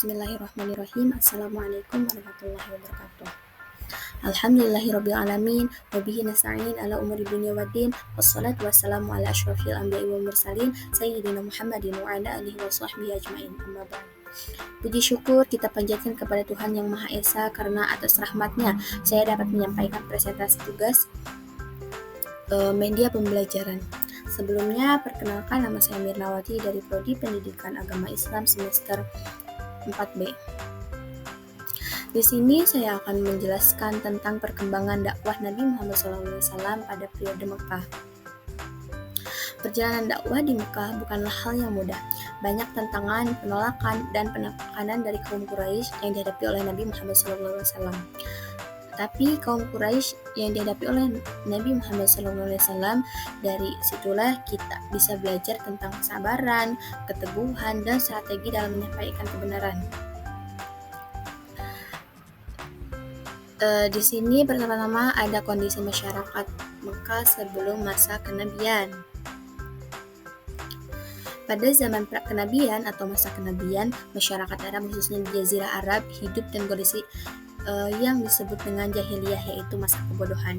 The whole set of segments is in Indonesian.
Bismillahirrahmanirrahim. Assalamualaikum warahmatullahi wabarakatuh. Alhamdulillahirabbil alamin wa bihi nasta'in ala umuri dunya waddin. Wassalatu wassalamu ala asyrofil anbiya'i wal mursalin sayyidina Muhammadin wa ala alihi wa sahbihi ajmain. Amma ba'd. Puji syukur kita panjatkan kepada Tuhan Yang Maha Esa karena atas rahmatnya saya dapat menyampaikan presentasi tugas media pembelajaran. Sebelumnya, perkenalkan, nama saya Mirnawati dari Prodi Pendidikan Agama Islam semester 4B. Di sini saya akan menjelaskan tentang perkembangan dakwah Nabi Muhammad SAW pada periode Mekah. Perjalanan dakwah di Mekah bukanlah hal yang mudah. Banyak tantangan, penolakan, dan penekanan dari kaum Quraisy yang dihadapi oleh Nabi Muhammad SAW. Tapi kaum Quraisy yang dihadapi oleh Nabi Muhammad SAW, dari situlah kita bisa belajar tentang kesabaran, keteguhan, dan strategi dalam menyampaikan kebenaran. Di sini pertama-tama ada kondisi masyarakat Mekah sebelum masa kenabian. Pada zaman pra-kenabian atau masa kenabian, masyarakat Arab khususnya di Jazirah Arab hidup dan kondisi yang disebut dengan jahiliyah, yaitu masa kebodohan,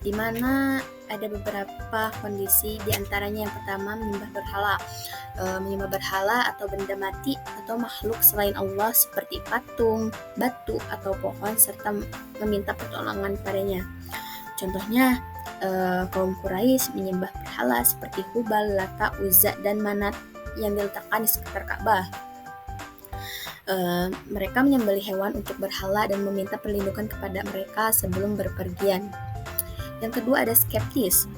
di mana ada beberapa kondisi, di antaranya yang pertama menyembah berhala atau benda mati atau makhluk selain Allah seperti patung, batu, atau pohon, serta meminta pertolongan padanya. Contohnya, kaum Quraisy menyembah berhala seperti Hubal, Lata, Uzza, dan Manat yang diletakkan di sekitar Ka'bah. Mereka menyembelih hewan untuk berhala dan meminta perlindungan kepada mereka sebelum berpergian. Yang kedua ada skeptis.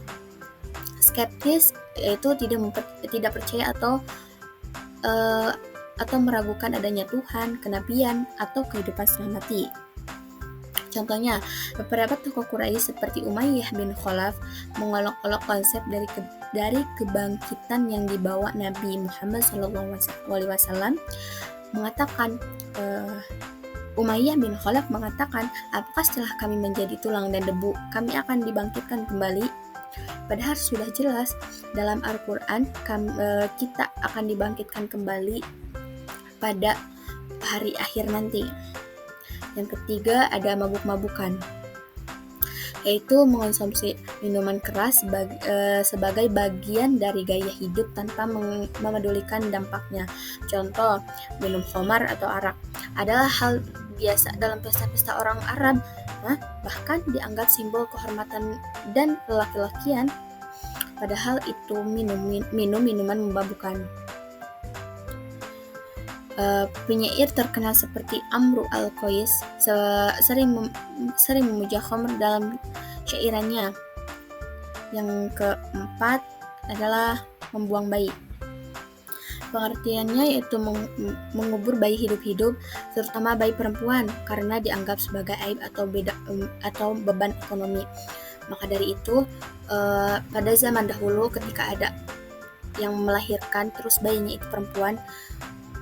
Skeptis yaitu tidak percaya atau meragukan adanya Tuhan, kenabian, atau kehidupan setelah mati. Contohnya, beberapa tokoh Quraisy seperti Umayyah bin Khalaf mengolok-olok konsep dari kebangkitan yang dibawa Nabi Muhammad SAW. Umayyah bin Khalaf mengatakan, apakah setelah kami menjadi tulang dan debu, kami akan dibangkitkan kembali? Padahal sudah jelas dalam Al-Quran kita akan dibangkitkan kembali pada hari akhir nanti. Yang ketiga ada mabuk-mabukan, yaitu mengonsumsi minuman keras sebagai bagian dari gaya hidup tanpa memedulikan dampaknya. Contoh, minum khamar atau arak adalah hal biasa dalam pesta-pesta orang Arab, bahkan dianggap simbol kehormatan dan lelaki-lakian, padahal itu minum minuman memabukkan. Penyair terkenal seperti Amru al-Qais sering memuja khamr dalam syairannya. Yang keempat adalah membuang bayi. Pengertiannya yaitu mengubur bayi hidup-hidup, terutama bayi perempuan, karena dianggap sebagai aib atau beban ekonomi. Maka dari itu, pada zaman dahulu ketika ada yang melahirkan terus bayinya itu perempuan,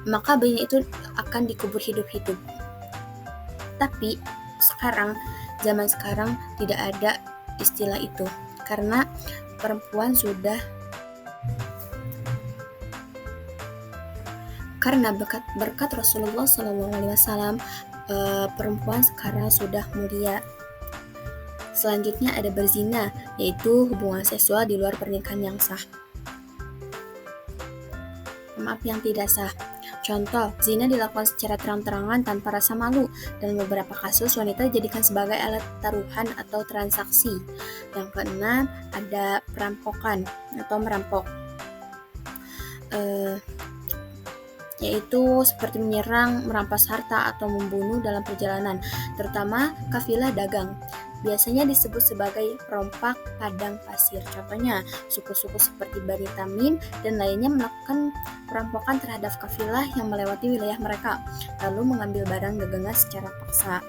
maka bayinya itu akan dikubur hidup-hidup. Tapi zaman sekarang tidak ada istilah itu, karena perempuan sudah, karena berkat Rasulullah SAW, perempuan sekarang sudah mulia. Selanjutnya ada berzina, yaitu hubungan seksual di luar pernikahan yang sah. Yang tidak sah. Contoh, zina dilakukan secara terang-terangan tanpa rasa malu. Dalam beberapa kasus, wanita dijadikan sebagai alat taruhan atau transaksi. Yang keenam, ada perampokan atau merampok, yaitu seperti menyerang, merampas harta, atau membunuh dalam perjalanan, terutama kafilah dagang. Biasanya disebut sebagai perompak padang pasir. Contohnya, suku-suku seperti Bani Tamim dan lainnya melakukan perampokan terhadap kafilah yang melewati wilayah mereka, lalu mengambil barang dagangan secara paksa.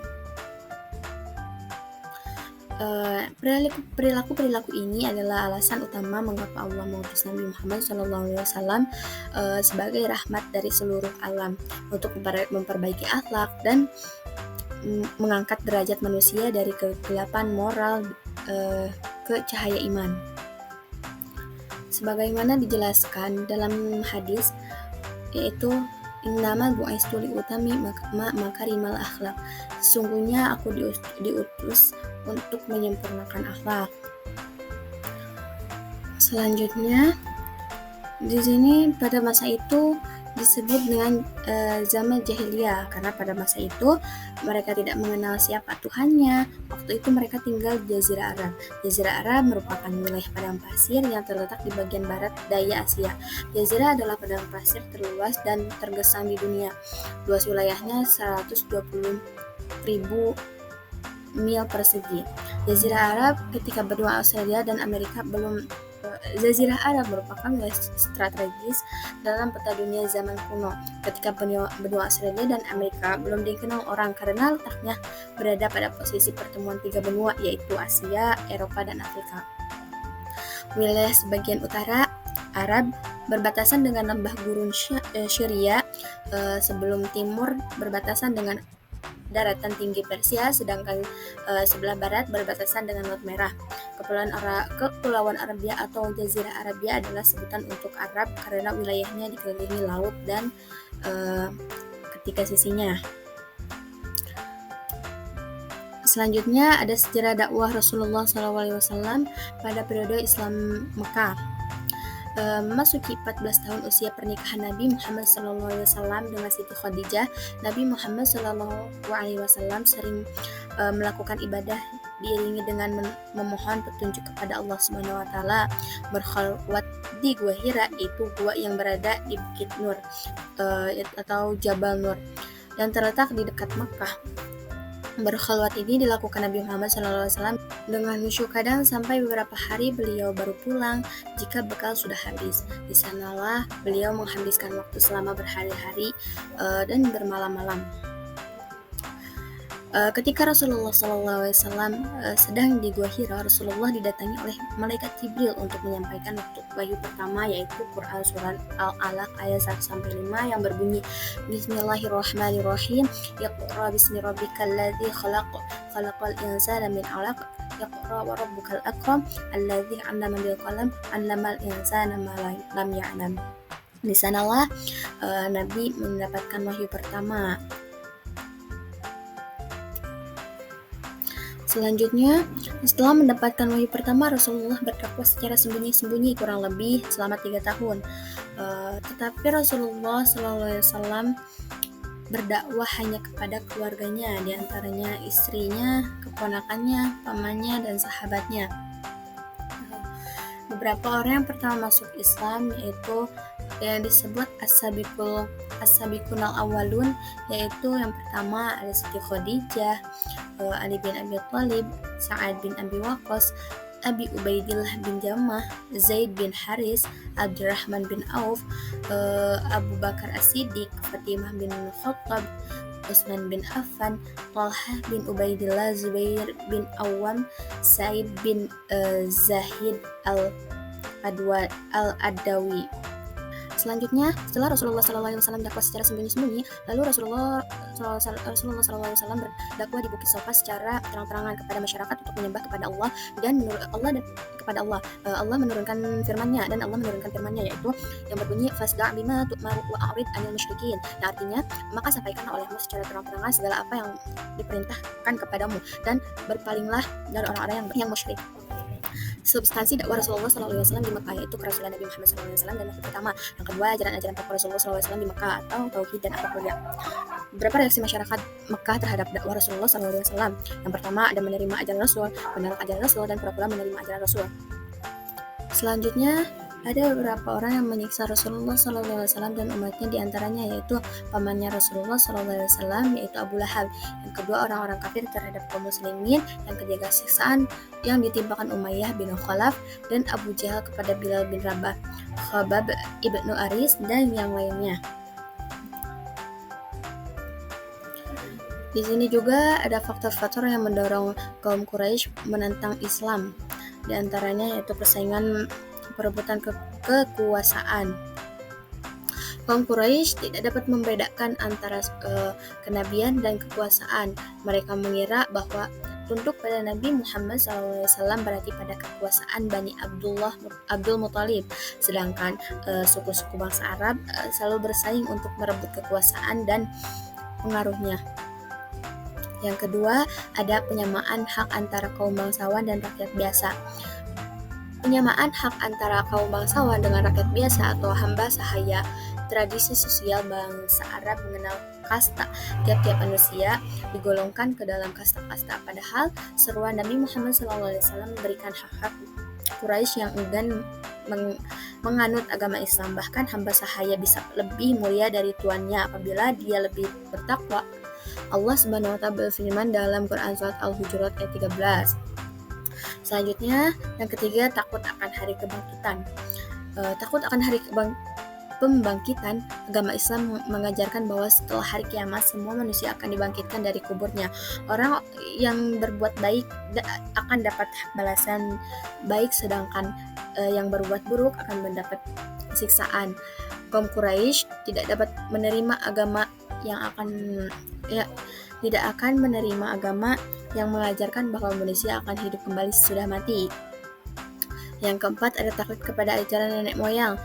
Perilaku ini adalah alasan utama mengapa Allah mengutus Nabi Muhammad SAW sebagai rahmat dari seluruh alam, untuk memperbaiki akhlak dan mengangkat derajat manusia dari kegelapan moral ke cahaya iman. Sebagaimana dijelaskan dalam hadis, yaitu Innamal bu'istu liutami makarimal akhlak. Sesungguhnya aku diutus untuk menyempurnakan akhlak. Selanjutnya, di sini pada masa itu disebut dengan zaman jahiliyah karena pada masa itu mereka tidak mengenal siapa Tuhannya. Waktu itu mereka tinggal di Jazirah Arab. Jazirah Arab merupakan wilayah padang pasir yang terletak di bagian barat daya Asia. Jazirah adalah padang pasir terluas dan tergesang di dunia. Luas wilayahnya 120.000 mil persegi. Jazirah Arab ketika benua Australia dan Amerika belum Jazirah Arab merupakan wilayah strategis dalam peta dunia zaman kuno ketika benua Australia dan Amerika belum dikenal orang karena letaknya berada pada posisi pertemuan tiga benua yaitu Asia, Eropa, dan Afrika. Wilayah sebagian utara Arab berbatasan dengan lembah gurun Syria, sebelum timur berbatasan dengan daratan tinggi Persia, sedangkan sebelah barat berbatasan dengan Laut Merah. Kepulauan Arabia atau Jazirah Arabia adalah sebutan untuk Arab karena wilayahnya dikelilingi laut dan ketiga sisinya. Selanjutnya ada sejarah dakwah Rasulullah SAW pada periode Islam Mekah. Memasuki 14 tahun usia pernikahan Nabi Muhammad SAW dengan Siti Khadijah, Nabi Muhammad SAW sering melakukan ibadah diiringi dengan memohon petunjuk kepada Allah Subhanahu wa taala, berkhalwat di Gua Hira, yaitu gua yang berada di Bukit Nur atau Jabal Nur yang terletak di dekat Makkah. Berkhalwat ini dilakukan Nabi Muhammad SAW dengan khusyuk, kadang sampai beberapa hari beliau baru pulang jika bekal sudah habis. Di sanalah beliau menghabiskan waktu selama berhari-hari dan bermalam-malam. Ketika Rasulullah SAW sedang di Gua Hira, Rasulullah didatangi oleh malaikat Jibril untuk menyampaikan wahyu pertama, yaitu Quran Surah Al-Alaq ayat 1-5 yang berbunyi, Bismillahirrahmanirrahim, Iqra bismi rabbikal ladzi khalaqal insana min 'alaq, Iqra wa rabbukal akram, alladzi 'allama bil qalam, 'allamal insana ma lam ya'lam. Di sanalah Nabi mendapatkan wahyu pertama. Selanjutnya, setelah mendapatkan wahyu pertama, Rasulullah berdakwah secara sembunyi-sembunyi kurang lebih selama 3 tahun. Tetapi Rasulullah SAW berdakwah hanya kepada keluarganya, diantaranya istrinya, keponakannya, pamannya, dan sahabatnya. Beberapa orang yang pertama masuk Islam yaitu yang disebut as-sabiqunal awwalun, yaitu yang pertama ada Siti Khadijah, Ali bin Abi Thalib, Sa'ad bin Abi Waqqas, Abi Ubaidillah bin Jamah, Zaid bin Haris, Abdurrahman bin Auf, Abu Bakar As-Siddiq, Fatimah bin Khattab, Utsman bin Affan, Talhah bin Ubaidillah, Zubair bin Awam, Sa'id bin Zahid al-Adawi. Selanjutnya, setelah Rasulullah SAW dakwah secara sembunyi-sembunyi, lalu Rasulullah SAW berdakwah di Bukit Safa secara terang-terangan kepada masyarakat untuk menyembah kepada Allah dan kepada Allah. Allah menurunkan firman-Nya, dan Allah menurunkan firman-Nya yaitu yang berbunyi fasda' bima tu'maru wa a'rid 'anil musyrikin. Yang artinya, maka sampaikanlah olehmu secara terang-terangan segala apa yang diperintahkan kepadamu dan berpalinglah dari orang-orang yang musyrik. Substansi dakwah Rasulullah SAW di Mekah yaitu kerasulan Nabi Muhammad SAW dan wahyu pertama. Yang kedua, ajaran-ajaran pokok Rasulullah SAW di Mekah atau tauhid dan akhlak. Berapa reaksi masyarakat Mekah terhadap dakwah Rasulullah SAW? Yang pertama, ada menerima ajaran Rasul, menolak ajaran Rasul, dan pura-pura menerima ajaran Rasul. Selanjutnya, ada beberapa orang yang menyiksa Rasulullah SAW dan umatnya, diantaranya yaitu pamannya Rasulullah SAW yaitu Abu Lahab. Yang kedua, orang-orang kafir terhadap kaum muslimin. Yang ketiga, siksaan yang ditimpakan Umayyah bin Khalaf dan Abu Jahal kepada Bilal bin Rabah, Khabab ibnu Aris, dan yang lainnya. Di sini juga ada faktor-faktor yang mendorong kaum Quraisy menentang Islam. Di antaranya yaitu persaingan perebutan kekuasaan. Kaum Quraisy tidak dapat membedakan antara kenabian dan kekuasaan. Mereka mengira bahwa tunduk pada Nabi Muhammad SAW berarti pada kekuasaan Bani Abdul Muthalib, sedangkan suku-suku bangsa Arab selalu bersaing untuk merebut kekuasaan dan pengaruhnya. Yang kedua, ada penyamaan hak antara kaum bangsawan dan rakyat biasa. Penyamaan hak antara kaum bangsawan dengan rakyat biasa atau hamba sahaya. Tradisi sosial bangsa Arab mengenal kasta. Tiap-tiap manusia digolongkan ke dalam kasta-kasta. Padahal seruan Nabi Muhammad SAW memberikan hak-hak Quraisy yang enggan menganut agama Islam. Bahkan hamba sahaya bisa lebih mulia dari tuannya apabila dia lebih bertakwa. Allah Subhanahu wa Ta'ala berfirman dalam Quran surat Al-Hujurat ayat 13. Selanjutnya, yang ketiga, takut akan hari kebangkitan. Takut akan hari pembangkitan, agama Islam mengajarkan bahwa setelah hari kiamat semua manusia akan dibangkitkan dari kuburnya. Orang yang berbuat baik akan dapat balasan baik, sedangkan yang berbuat buruk akan mendapat siksaan. Kaum Quraisy tidak dapat menerima agama tidak akan menerima agama yang mengajarkan bahwa manusia akan hidup kembali sesudah mati. Yang keempat, ada taklid kepada ajaran nenek moyang.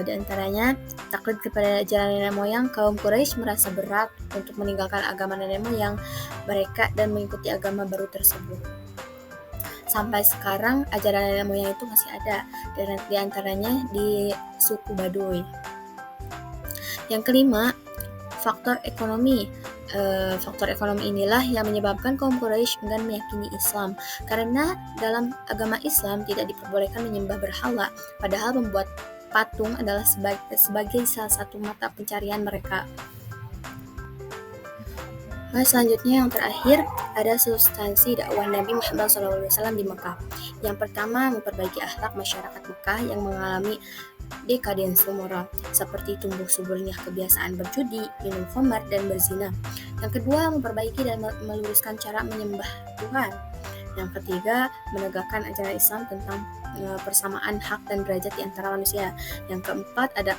Di antaranya, taklid kepada ajaran nenek moyang, kaum Quraisy merasa berat untuk meninggalkan agama nenek moyang mereka dan mengikuti agama baru tersebut. Sampai sekarang, ajaran nenek moyang itu masih ada, dan di antaranya di suku Baduy. Yang kelima, faktor ekonomi. Faktor ekonomi inilah yang menyebabkan kaum Quraisy enggan meyakini Islam, karena dalam agama Islam tidak diperbolehkan menyembah berhala, padahal membuat patung adalah sebagai salah satu mata pencarian mereka. Selanjutnya, yang terakhir, ada substansi dakwah Nabi Muhammad SAW di Mekah. Yang pertama, memperbaiki akhlak masyarakat Mekah yang mengalami dekadensi moral, seperti tumbuh suburnya kebiasaan berjudi, minum khamar, dan berzina. Yang kedua, memperbaiki dan meluruskan cara menyembah Tuhan. Yang ketiga, menegakkan ajaran Islam tentang persamaan hak dan derajat di antara manusia. Yang keempat, ada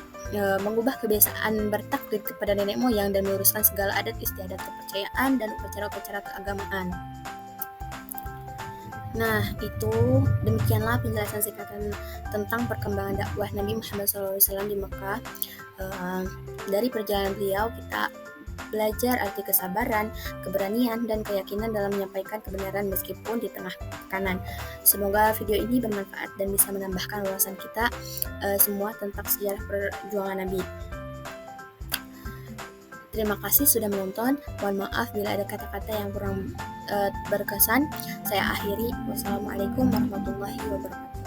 mengubah kebiasaan bertaklid kepada nenek moyang dan meluruskan segala adat istiadat kepercayaan dan upacara-upacara keagamaan. Nah, demikianlah penjelasan singkatan tentang perkembangan dakwah Nabi Muhammad SAW di Mekah. Dari perjalanan beliau, kita belajar arti kesabaran, keberanian, dan keyakinan dalam menyampaikan kebenaran meskipun di tengah tekanan. Semoga video ini bermanfaat dan bisa menambahkan wawasan kita semua tentang sejarah perjuangan Nabi. Terima kasih sudah menonton. Mohon maaf bila ada kata-kata yang kurang berkesan. Saya akhiri. Wassalamualaikum warahmatullahi wabarakatuh.